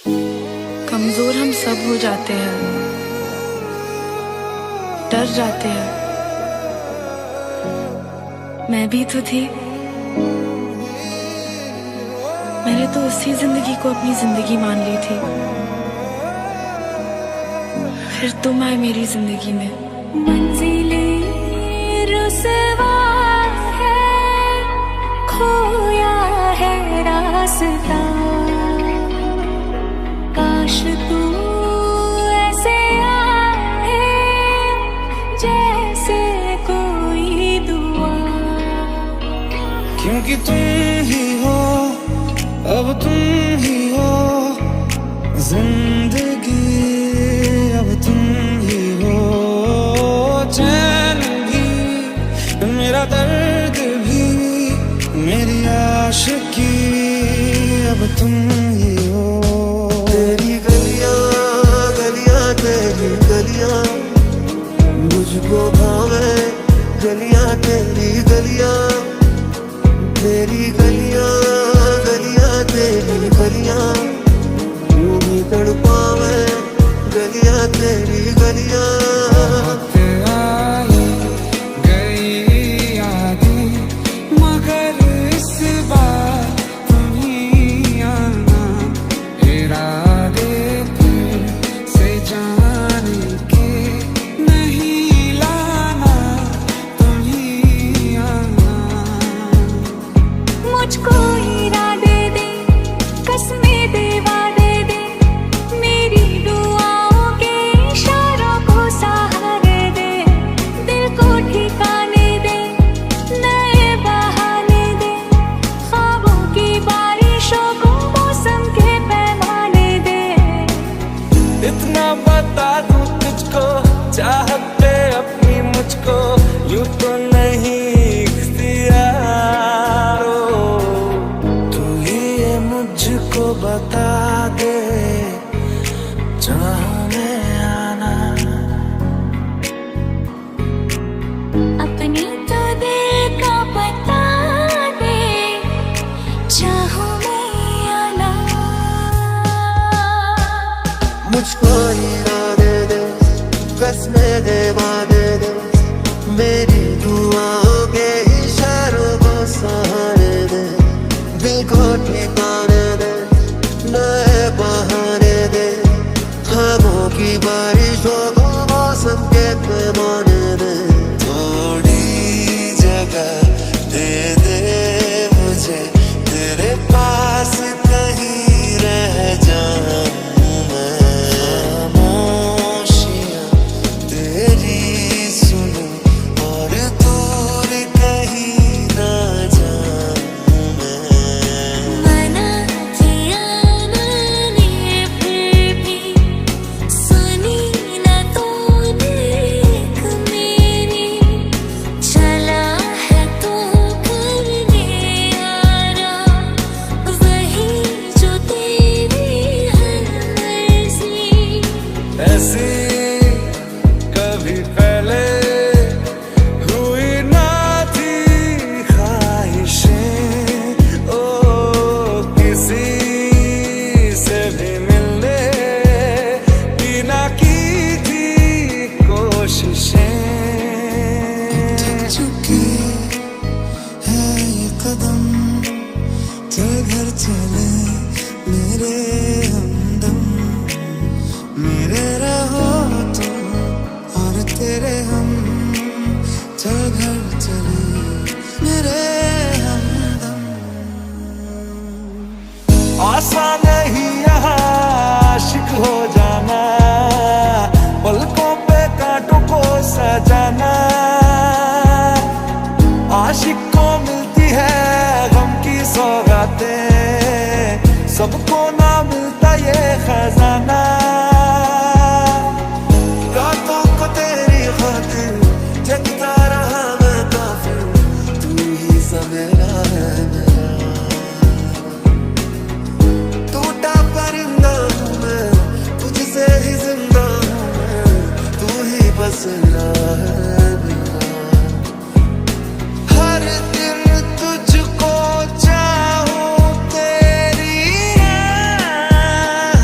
कमजोर हम सब हो जाते हैं, डर जाते हैं। मैं भी तो थी। मैंने तो उसी जिंदगी को अपनी जिंदगी मान ली थी। फिर तुम आए मेरी जिंदगी में। मंजिलें रुसवा है, खोया है रास्ता। काश तू ऐसे आए जैसे कोई दुआ। क्योंकि तुम ही हो, अब तुम ही हो जिंदगी, अब तुम ही हो चैन भी, मेरा दर्द भी, मेरी आशिकी, अब तुम ही हो। तेरी गलियां गलियां तेरी गलियां मुझको भावे, गलियां तेरी गलियां, तेरी गलियां गलियां तेरी गलियां यूं ही तड़पावे, गलियां तेरी गलियां। आई गई यादें मगर इस बार तुम ही आना, इरादे फिर से जाने के नहीं लाना, तुम ही आना। मुझको इरादे दे, कसमें दे, वादे दे, मेरी दुआओं के इशारों को सहारे दे। दिल को ठिकाने दे, नए बहाने दे, ख्वाबों की बारिशों को मौसम के पैमाने दे। इतना बता दूं तुझको, चाहत पे अपनी मुझको यूं तो नहीं इख्तियार हो। तू ही ये मुझको बता दे, जहाँ मैं आना। अपनी तो दिल का बता दे, चाहूं मैं आना। मुझको इरादे दे, कसमें दे, वादे दे, मेरी दुआओं के इशारों को सहारे दे। दिल को ठिकाने दे, नए बहाने दे, ख्वाबों की बारिशों को मौसम के पैमाने दे। थोड़ी जगह दे दे मुझे, तेरे पास कहीं रह जाऊं मैं। खामोशियां तेरी सुनूं और दूर कहीं ना जाऊं मैं। मना किया मैंने फिर भी सुनी न तूने एक मेरी। चला है तू करने यारा, वही जो तेरी है मर्जी। ऐसी कभी पहले हुई ना थी ख्वाहिशें, ओ किसी से भी मिलने की ना की थी कोशिशें। थक चुकी है ये कदम, चल घर चले मेरे हमदम। मेरे रहो तुम और तेरे हम, चल घर चले मेरे हमदम। आसान नहीं यहाँ आशिक हो जाना, पलकों पे कांटों को सजाना। आशिक को मिलती है गम की सौगातें, सबको ना मिलता ये खजाना। रातों को तेरी खातिर जगता रहा मैं काफिर, तू ही सवेरा है मेरा। टूटा परिंदा हूँ मैं, तुझसे ही जिंदा हूँ मैं, तू ही बसरा है मेरा। हर दिन तुझको चाहूं, तेरी राह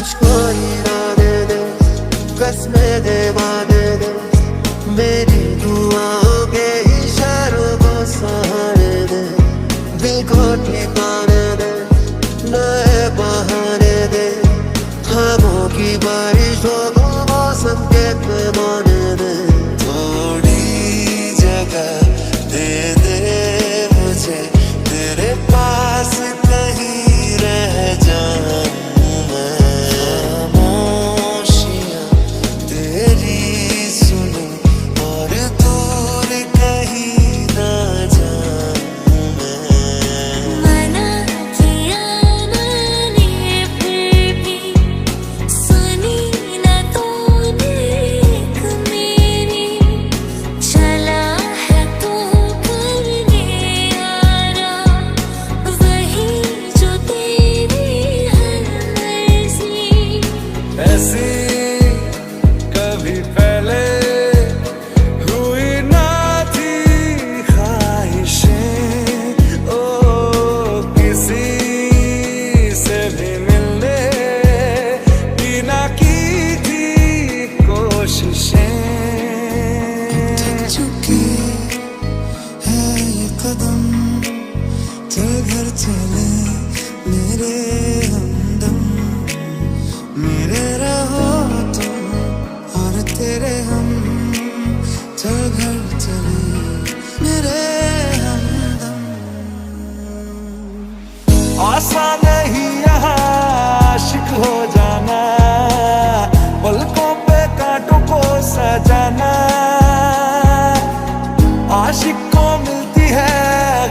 मुझको ही आने दे, कसमें दे वादे दे, मेरी दुआओं के इशारों को सहारे दे, दिल को ठिकाने दे, नए बहाने दे, खामों की बारिशों को मौसम के पैमाने दे। थोड़ी जगह दे दे मुझे, तेरे पास कहीं रह जाऊं मैं। खामोशियां तेरी सुनूं और दूर कहीं ना जाऊं मैं। मना किया मैंने फिर भी सुनी न तूने एक मेरी, चला है तू करने यारा वही जो तेरी हर मर्जी। ऐसी कभी पहले हुई ना थी ख्वाहिशें, ओ किसी से भी मिलने की ना की थी कोशिशें। चुकी है ये कदम, चल घर चले मेरे हमदम, मेरे रहो तुम और तेरे हम, चल घर चले मेरे हमदम। आसान नहीं यहाँ आशिक हो जाना, पलकों पे कांटों को सजाना। आशिक को मिलती है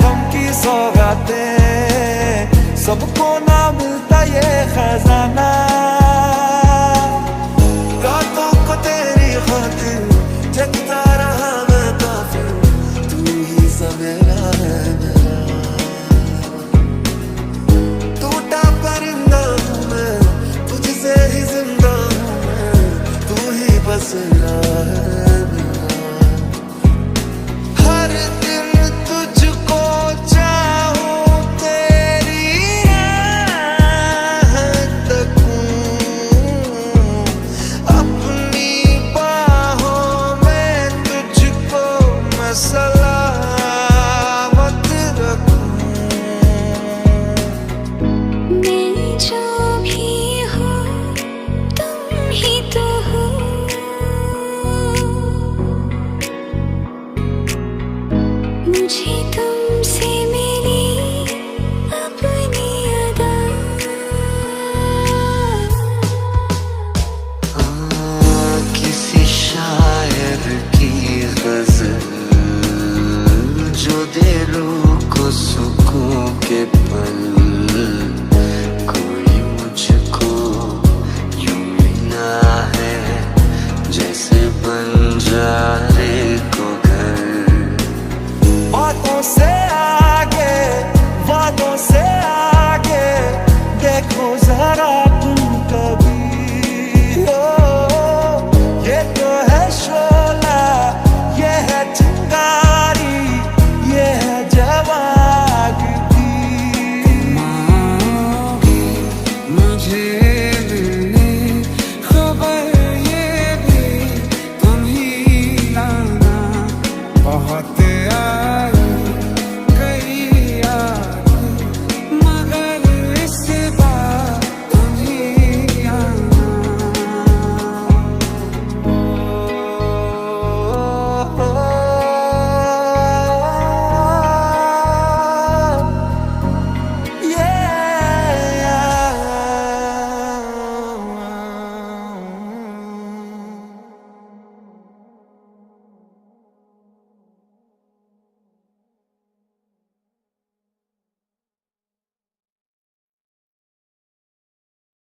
गम की सौगातें, सबको ना मिलता ये खजाना। रातों को तेरी खातिर जगता रहा मैं काफिर, तू ही सवेरा है मेरा। टूटा परिंदा हूँ मैं, तुझसे ही जिंदा हूँ मैं, तू ही बसेरा है मेरा। हर दिन तुझको चाहूं, तेरी राह तकूं, अपनी बाहों में तुझको मैं सलामत रखूं। मैं जो भी हूँ तुम ही तो हो, मुझे तुमसे मिली अपनी अदा। किसी शायर की गजल जो दे रूह को सुकून के पल, कोई मुझको यूं मिला है जैसे बंजारे को घर। बातों से आगे, वादों से आगे, देखो जरा तुम कभी। ओ ये तो है शोला, ये है चिंगारी, ये है जवागती। मुझे